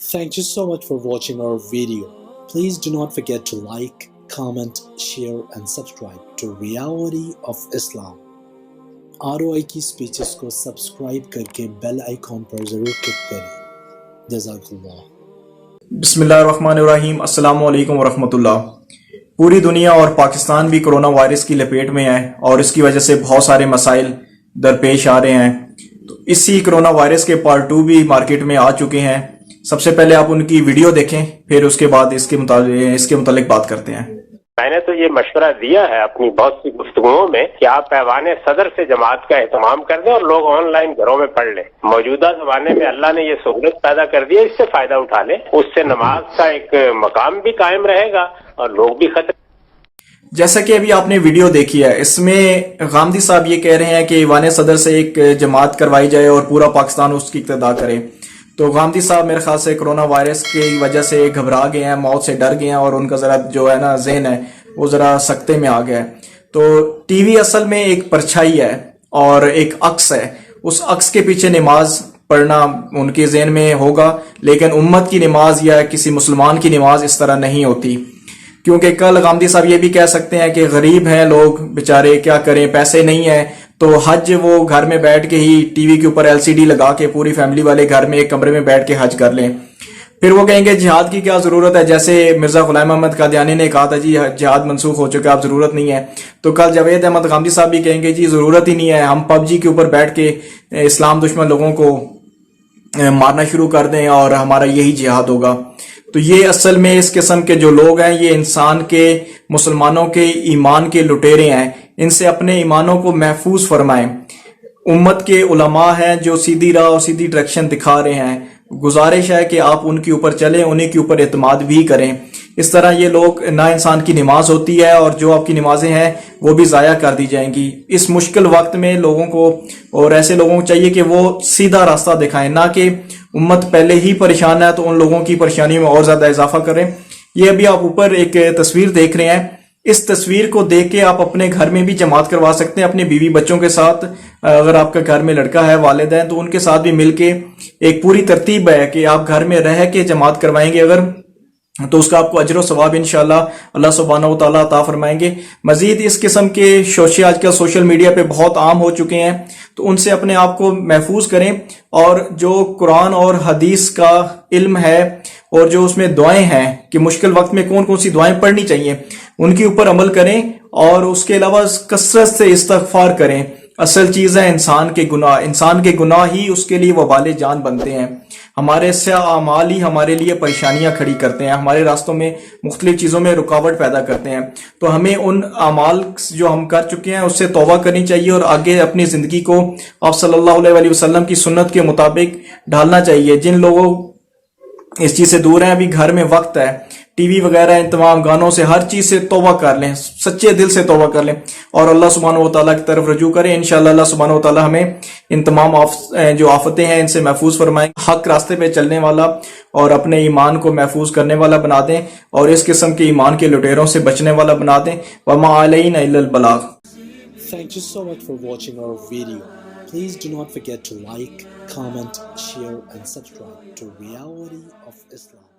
Thank you so much for watching our video. Please do not forget to like, comment, share and subscribe to Reality of Islam. ROI کی speeches کو subscribe کر کے bell icon پر ضرور click کریں. جزاک اللہ. بسم اللہ الرحمن الرحیم. السلام علیکم ورحمۃ اللہ. پوری دنیا اور پاکستان بھی کرونا وائرس کی لپیٹ میں ہے اور اس کی وجہ سے بہت سارے مسائل درپیش آ رہے ہیں. تو اسی کرونا وائرس کے پارٹ 2 بھی مارکیٹ میں آ چکے ہیں. سب سے پہلے آپ ان کی ویڈیو دیکھیں، پھر اس کے بعد اس کے متعلق بات کرتے ہیں. میں نے تو یہ مشورہ دیا ہے اپنی بہت سی گفتگوؤں میں کہ آپ ایوان صدر سے جماعت کا اہتمام کر دیں اور لوگ آن لائن گھروں میں پڑھ لیں. موجودہ زمانے میں اللہ نے یہ سہولت پیدا کر دی ہے، اس سے فائدہ اٹھا لیں. اس سے نماز کا ایک مقام بھی قائم رہے گا اور لوگ بھی خطرے. جیسا کہ ابھی آپ نے ویڈیو دیکھی ہے، اس میں غامدی صاحب یہ کہہ رہے ہیں کہ ایوان صدر سے ایک جماعت کروائی جائے اور پورا پاکستان اس کی اقتدا کرے. تو غامدی صاحب میرے خیال سے کرونا وائرس کی وجہ سے گھبرا گئے ہیں، موت سے ڈر گئے ہیں اور ان کا ذرا جو ہے نا ذہن ہے وہ ذرا سکتے میں آ گیا ہے. تو ٹی وی اصل میں ایک پرچھائی ہے اور ایک عکس ہے. اس عکس کے پیچھے نماز پڑھنا ان کے ذہن میں ہوگا، لیکن امت کی نماز یا کسی مسلمان کی نماز اس طرح نہیں ہوتی. کیونکہ کل غامدی صاحب یہ بھی کہہ سکتے ہیں کہ غریب ہیں لوگ بیچارے، کیا کریں، پیسے نہیں ہیں، تو حج وہ گھر میں بیٹھ کے ہی ٹی وی کے اوپر LCD لگا کے پوری فیملی والے گھر میں ایک کمرے میں بیٹھ کے حج کر لیں. پھر وہ کہیں گے جہاد کی کیا ضرورت ہے، جیسے مرزا غلام احمد قادیانی نے کہا تھا جی جہاد منسوخ ہو چکا، اب ضرورت نہیں ہے. تو کل جاوید احمد غامدی صاحب بھی کہیں گے جی ضرورت ہی نہیں ہے، ہم PUBG کے اوپر بیٹھ کے اسلام دشمن لوگوں کو مارنا شروع کر دیں اور ہمارا یہی جہاد ہوگا. تو یہ اصل میں اس قسم کے جو لوگ ہیں یہ انسان کے، مسلمانوں کے ایمان کے لٹیرے ہیں. ان سے اپنے ایمانوں کو محفوظ فرمائیں. امت کے علماء ہیں جو سیدھی راہ اور سیدھی ڈائریکشن دکھا رہے ہیں. گزارش ہے کہ آپ ان کے اوپر چلیں، انہیں کے اوپر اعتماد بھی کریں. اس طرح یہ لوگ نہ انسان کی نماز ہوتی ہے اور جو آپ کی نمازیں ہیں وہ بھی ضائع کر دی جائیں گی. اس مشکل وقت میں لوگوں کو اور ایسے لوگوں کو چاہیے کہ وہ سیدھا راستہ دکھائیں، نہ کہ امت پہلے ہی پریشان ہے تو ان لوگوں کی پریشانی میں اور زیادہ اضافہ کریں. یہ ابھی آپ اوپر ایک تصویر دیکھ رہے ہیں، اس تصویر کو دیکھ کے آپ اپنے گھر میں بھی جماعت کروا سکتے ہیں اپنے بیوی بچوں کے ساتھ. اگر آپ کا گھر میں لڑکا ہے، والدین، تو ان کے ساتھ بھی مل کے ایک پوری ترتیب ہے کہ آپ گھر میں رہ کے جماعت کروائیں گے اگر، تو اس کا آپ کو اجر و ثواب انشاءاللہ اللہ سبحانہ و تعالیٰ عطا فرمائیں گے. مزید اس قسم کے شوشے آج کل سوشل میڈیا پہ بہت عام ہو چکے ہیں، تو ان سے اپنے آپ کو محفوظ کریں اور جو قرآن اور حدیث کا علم ہے اور جو اس میں دعائیں ہیں کہ مشکل وقت میں کون کون سی دعائیں پڑھنی چاہیے ان کے اوپر عمل کریں. اور اس کے علاوہ کثرت سے استغفار کریں. اصل چیز ہے انسان کے گناہ. انسان کے گناہ ہی اس کے لیے وبال جان بنتے ہیں. ہمارے سیاہ اعمال ہی ہمارے لیے پریشانیاں کھڑی کرتے ہیں، ہمارے راستوں میں مختلف چیزوں میں رکاوٹ پیدا کرتے ہیں. تو ہمیں ان اعمال جو ہم کر چکے ہیں اس سے توبہ کرنی چاہیے اور آگے اپنی زندگی کو آپ صلی اللہ علیہ وسلم کی سنت کے مطابق ڈھالنا چاہیے. جن لوگوں اس چیز سے دور ہیں، ابھی گھر میں وقت ہے، ٹی وی وغیرہ ان تمام گانوں سے ہر چیز سے توبہ کر لیں، سچے دل سے توبہ کر لیں اور اللہ سبحانہ و تعالیٰ کی طرف رجوع کریں. انشاءاللہ اللہ سبحانہ و تعالیٰ ہمیں ان تمام جو آفتیں ہیں ان سے محفوظ فرمائیں، حق راستے پہ چلنے والا اور اپنے ایمان کو محفوظ کرنے والا بنا دیں اور اس قسم کے ایمان کے لٹیروں سے بچنے والا بنا دیں. وما علینا الا البلاغ. Thank you so much for watching our video. Please do not forget to like, comment, share and subscribe to Reality of Islam.